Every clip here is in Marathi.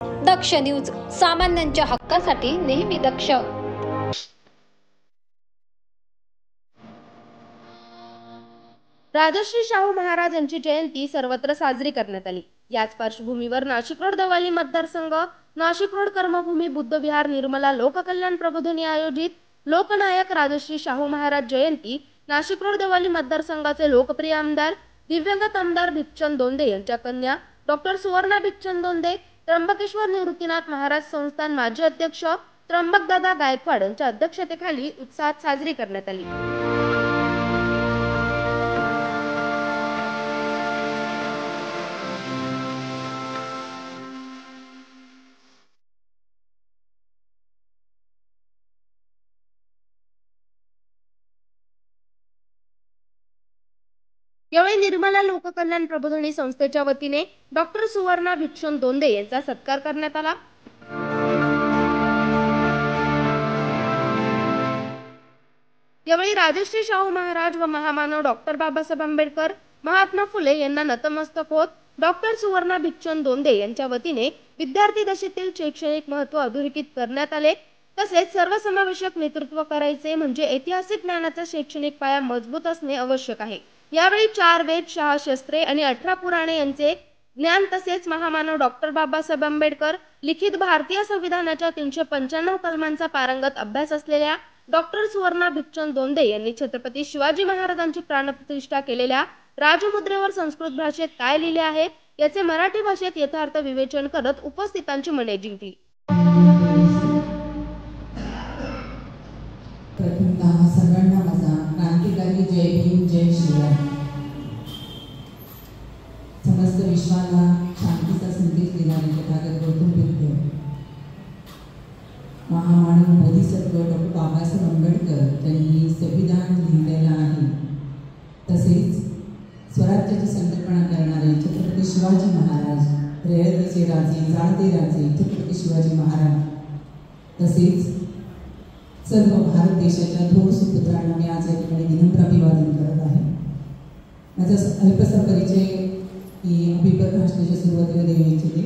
दक्ष न्यूज, सामान्यांच्या हक्कासाठी नेहमी दक्ष. राजश्री शाहू महाराज यांची जयंती सर्वत्र साजरी करण्यात आली. याच पार्श्वभूमीवर नाशिक रोड दवाली मतदारसंघ, नाशिक रोड कर्मभूमी बुद्ध विहार निर्मला लोककल्याण प्रबोधिनी आयोजित लोकनायक राजश्री शाहू महाराज जयंती नाशिक रोड दवाली मतदारसंघाचे लोकप्रिय आमदार दिव्यंगत आमदार भिकचंद दोंदे यांच्या कन्या डॉक्टर सुवर्णा भिकचंद दोंदे, त्र्यंबकेश्वर निवृत्तीनाथ महाराज संस्थान माजी अध्यक्ष त्र्यंबकदादा गायकवाड यांच्या अध्यक्षतेखाली उत्साहात साजरी करण्यात आली. यावेळी निर्मला लोककल्याण प्रबोधिनी संस्थेच्या वतीने डॉक्टर सुवर्णा भिकचंद दोंदे यांचा सत्कार करण्यात आला. यावेळी राजश्री शाहू महाराज व महामानव डॉक्टर बाबासाहेब आंबेडकर, महात्मा फुले यांना नतमस्तक होत डॉक्टर सुवर्णा भिकचंद दोंदे यांच्या वतीने विद्यार्थी दशेतील शैक्षणिक महत्त्व अधोरेखित करण्यात आले. तसेच सर्वसमावेशक नेतृत्व करायचे म्हणजे ऐतिहासिक ज्ञानाचा शैक्षणिक पाया मजबूत असणे आवश्यक आहे. यावेळी 4 वेद, 6 शस्त्रे आणि 18 पुराणे यांचे ज्ञान तसेच महामानव डॉक्टर बाबासाहेब आंबेडकर लिखित भारतीय संविधानाच्या 395 कलमांचा पारंगत अभ्यास असलेल्या डॉक्टर सुवर्णा भिकचंद दोंदे यांनी छत्रपती शिवाजी महाराजांची प्राणप्रतिष्ठा केलेल्या राजमुद्रेवर संस्कृत भाषेत काय लिहिले आहे याचे मराठी भाषेत यथार्थ विवेचन करत उपस्थितांची मने जिंकली. प्रथमतः सगळ्यांना माझा क्रांतिकारी जय भीम, जय शिवराय. समस्त विश्वाला शांतीचा संदेश देणारे तथागत गौतम बुद्ध, महामानव बोधिसत्व डॉक्टर बाबासाहेब आंबेडकर यांनी संविधान लिहिलेलं आहे. तसेच स्वराज्याची संकल्पना करणारे छत्रपती शिवाजी महाराज, रयतेचे राजे, जाणते राजे छत्रपती शिवाजी महाराज, तसेच सर्व भारत देशाच्या थोर सुपुत्रांना मी आज या ठिकाणी विनम्र अभिवादन करत आहे. माझा अल्पसा परिचय मी अभिप्राय भाषणाच्या सुरुवातीला देऊ इच्छिते.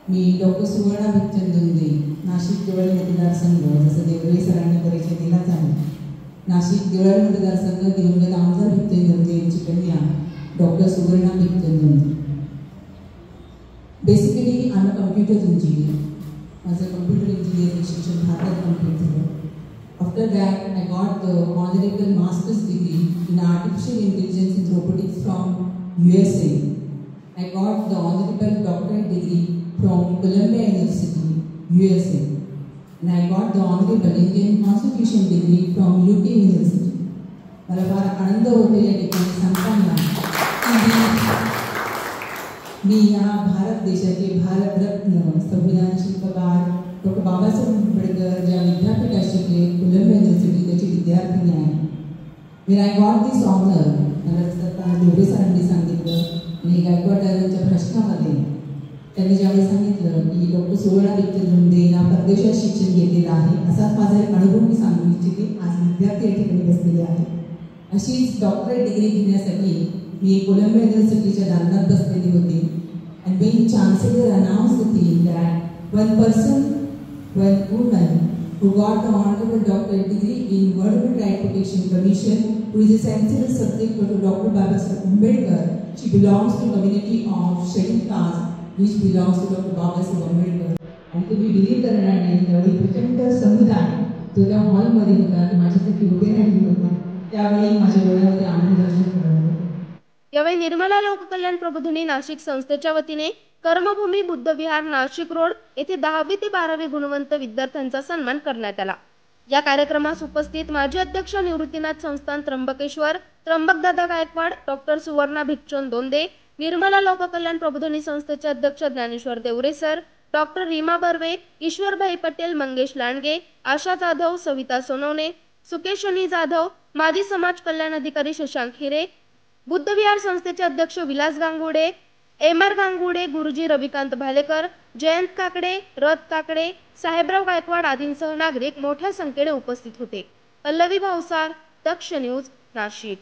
मी डॉक्टर सुवर्णा भिकचंद दोंदे, नाशिक देवळी मतदारसंघ, जसं देवळे सरांनी परिचय दिलाच आहे. नाशिक देवळी मतदारसंघ दिवंगत आमदार भिकचंद दोंदे यांची कन्या doctor Suvarna Bhikchand Donde. Basically I am a computer engineer. माझं कम्प्युटर इंजिनिअरिंग शिक्षण भारतात कंप्लीट झालं. After that, I got the honorable master's degree in artificial intelligence and robotics from USA. I got the honorable doctorate degree from Columbia University, USA. And I got the honorable Indian Constitution degree from UK University. मला फार आनंद होतो या ठिकाणी सांगताना की मी या भारत देशाचे भारतरत्न संविधान शिल्पकार डॉक्टर बाबासाहेब आंबेडकर ज्या विद्यापीठात शिकले, कोलंबिया युनिव्हर्सिटी, त्याची विद्यार्थिनी आहे. When I got this honour, मला स्वतः देवरे सरांनी सांगितलं आणि गायकवाडांच्या प्रश्नामध्ये त्यांनी ज्यावेळी सांगितलं की डॉक्टर सुवर्णा भिकचंद दोंदे या परदेशात शिक्षण घेतलेलं आहे, असाच माझा एक अनुभव मी सांगू इच्छिते. आज विद्यार्थी या ठिकाणी बसलेले आहेत. अशीच डॉक्टरेट डिग्री घेण्यासाठी मी कोलंबिया युनिव्हर्सिटीच्या दालनात बसलेली होती. And being chancellor announced the thing that one person, one woman who got the honorable doctorate degree in World Right Protection Commission, who is a sensible subject to Dr. Babasaheb Ambedkar. She belongs to community of scheduled caste, which belongs to Dr. Babasaheb Ambedkar. आणि तुम्ही बिलीव्ह करणार नाही, त्यावेळी प्रचंड समुदाय जो त्या हॉलमध्ये होता ते माझ्यासाठी उभे राहिले होते. त्यावेळी माझ्या डोळ्यामध्ये आनंद दर्शन करत होते. यावेळी निर्मला लोककल्याण प्रबोधिनी नाशिक संस्थेच्या वतीने कर्मभूमी बुद्ध विहार नाशिक रोड येथे 10वी ते 12वी गुणवंत विद्यार्थ्यांचा सन्मान करण्यात आला. या कार्यक्रमास उपस्थित माजी अध्यक्ष निवृत्तीनाथ संस्थान त्र्यंबकेश्वर त्र्यंबकदादा गायकवाड, डॉक्टर सुवर्णा भिकचंद दोंदे, निर्मला लोककल्याण प्रबोधिनी संस्थेचे अध्यक्ष ज्ञानेश्वर देवरे सर, डॉक्टर रीमा बर्वे, ईश्वरभाई पटेल, मंगेश लांडगे, आशा जाधव, सविता सोनवणे, सुकेशनी जाधव, माजी समाज कल्याण अधिकारी शशांक हिरे, बुद्ध विहार संस्थेचे अध्यक्ष विलास गांगुडे, एम.आर. गांगुडे, गुरुजी रविकांत भालेकर, जयंत काकडे, रथ काकडे, साहेबराव गायकवाड आदींसह नागरिक मोठ्या संख्येने उपस्थित होते. पल्लवी भावसार, दक्ष न्यूज, नाशिक.